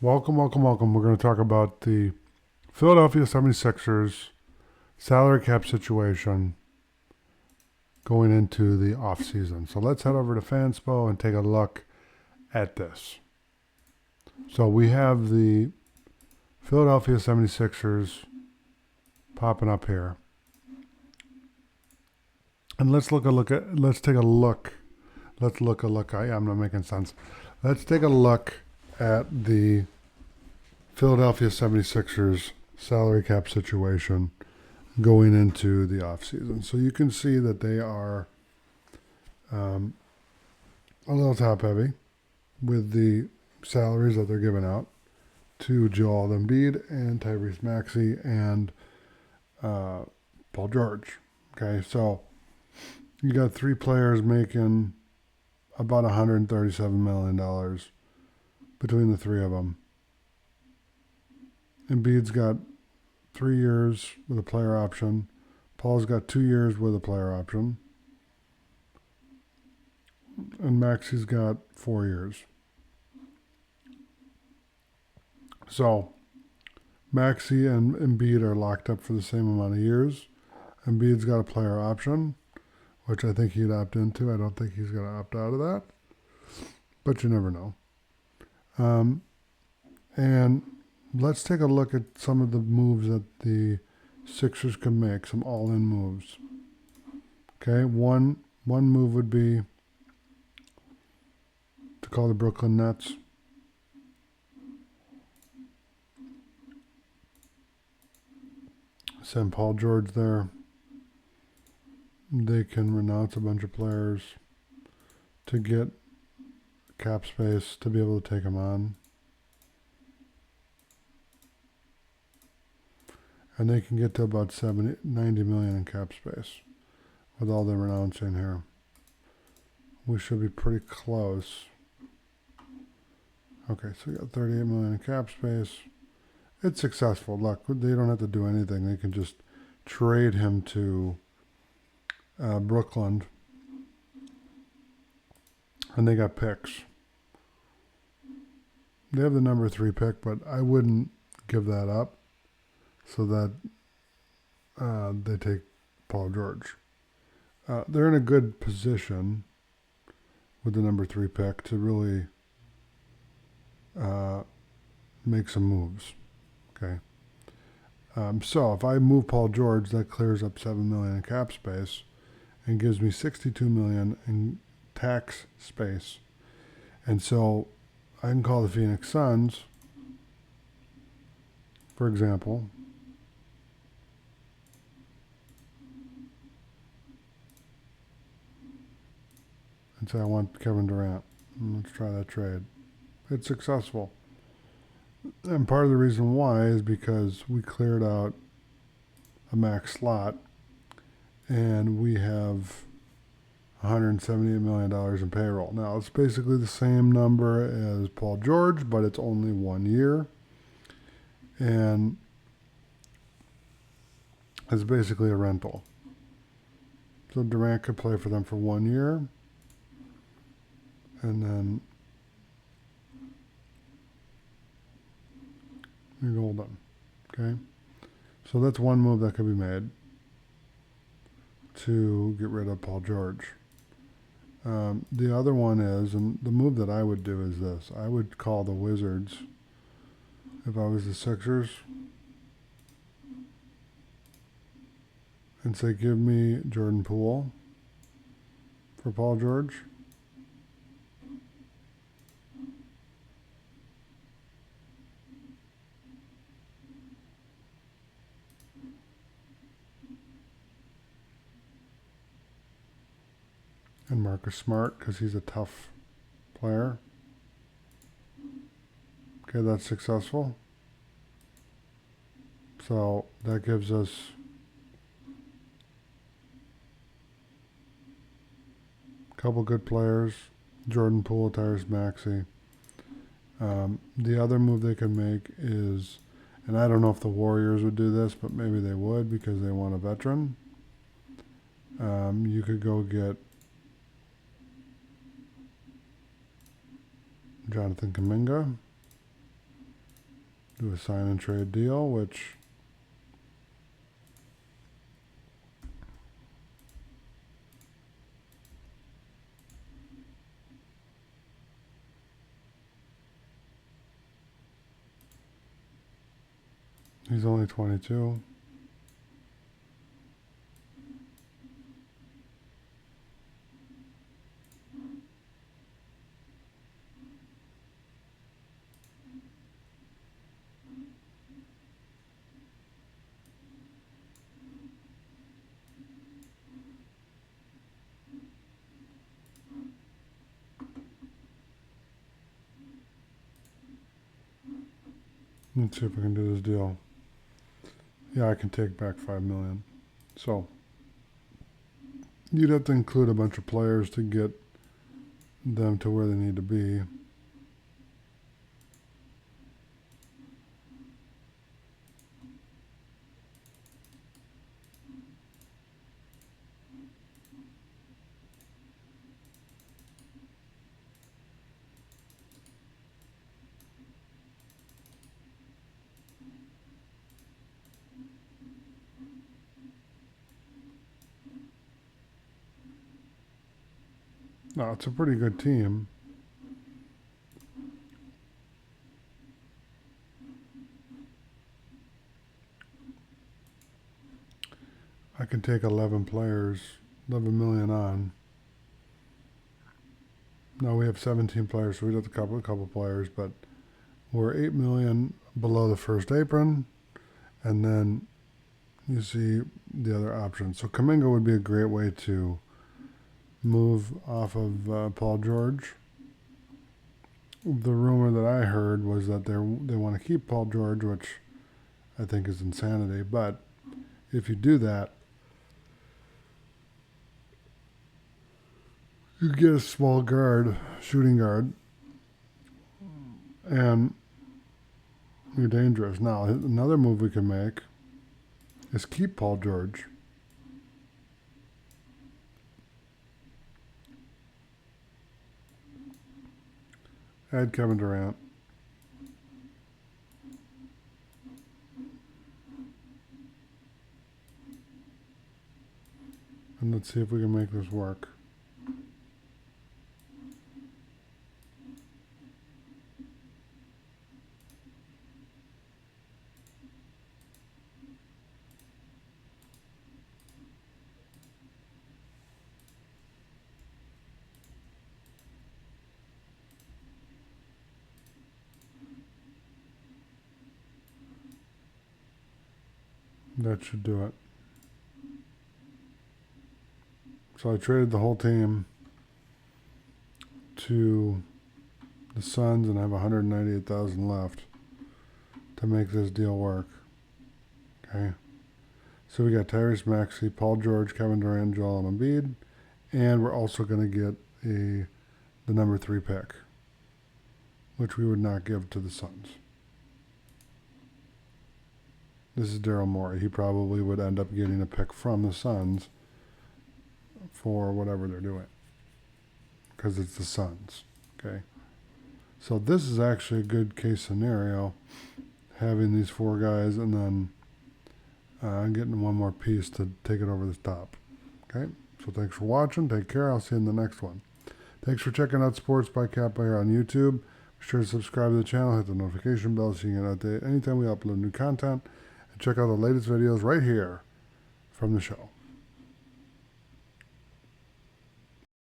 Welcome, welcome, welcome. We're going to talk about the Philadelphia 76ers salary cap situation going into the offseason. So let's head over to Fanspo and take a look at this. So we have the Philadelphia 76ers popping up here. And let's take a look. I'm not making sense. Let's take a look at the Philadelphia 76ers salary cap situation going into the offseason. So you can see that they are a little top heavy with the salaries that they're giving out to Joel Embiid and Tyrese Maxey and Paul George. Okay, so you got three players making about $137 million between the three of them. Embiid's got 3 years with a player option. Paul's got 2 years with a player option. And Maxey's got 4 years. So Maxey and Embiid are locked up for the same amount of years. Embiid's got a player option, which I think he'd opt into. I don't think he's going to opt out of that. But you never know. And let's take a look at some of the moves that the Sixers can make, some all-in moves. Okay, one move would be to call the Brooklyn Nets. Send Paul George there. They can renounce a bunch of players to get cap space to be able to take them on. And they can get to about 90 million in cap space with all the renouncing here. We should be pretty close. Okay, so we got 38 million in cap space. It's successful. Look, they don't have to do anything. They can just trade him to Brooklyn. And they got picks. They have the number 3 pick, but I wouldn't give that up so that they take Paul George. They're in a good position with the number 3 pick to really make some moves. Okay. So if I move Paul George, that clears up $7 million in cap space and gives me $62 million in tax space. And so I can call the Phoenix Suns, for example, and say I want Kevin Durant. Let's try that trade. It's successful. And part of the reason why is because we cleared out a max slot and we have $178 million in payroll. Now, it's basically the same number as Paul George, but it's only 1 year. And it's basically a rental. So Durant could play for them for 1 year. And then you hold them. Okay? So that's one move that could be made to get rid of Paul George. The other one is, and the move that I would do is this. I would call the Wizards, if I was the Sixers, and say, give me Jordan Poole for Paul George. And Marcus Smart, because he's a tough player. Okay, that's successful. So that gives us a couple good players. Jordan Poole, Tyrese Maxey. The other move they could make is, and I don't know if the Warriors would do this, but maybe they would because they want a veteran. You could go get Jonathan Kuminga. do a sign and trade deal, which he's only 22. Let's see if we can do this deal. Yeah, I can take back 5 million. So you'd have to include a bunch of players to get them to where they need to be. No, it's a pretty good team. I can take 11 players, 11 million on. Now we have 17 players, so we'd have to couple a couple players, but we're 8 million below the first apron, and then you see the other options. So Kuminga would be a great way to move off of Paul George. The rumor that I heard was that they want to keep Paul George, which I think is insanity. But if you do that, you get a small guard, shooting guard, and you're dangerous. Now, another move we can make is keep Paul George. Add Kevin Durant. And let's see if we can make this work. That should do it. So I traded the whole team to the Suns and I have 198,000 left to make this deal work. Okay. So we got Tyrese Maxey, Paul George, Kevin Durant, Joel Embiid, and we're also going to get the number 3 pick, which we would not give to the Suns. This is Daryl Morey. He probably would end up getting a pick from the Suns for whatever they're doing, because it's the Suns. Okay. So this is actually a good case scenario, having these 4 guys and then getting one more piece to take it over the top. Okay. So thanks for watching. Take care. I'll see you in the next one. Thanks for checking out Sports by Kappa here on YouTube. Be sure to subscribe to the channel, hit the notification bell so you can get an update anytime we upload new content, and check out the latest videos right here from the show.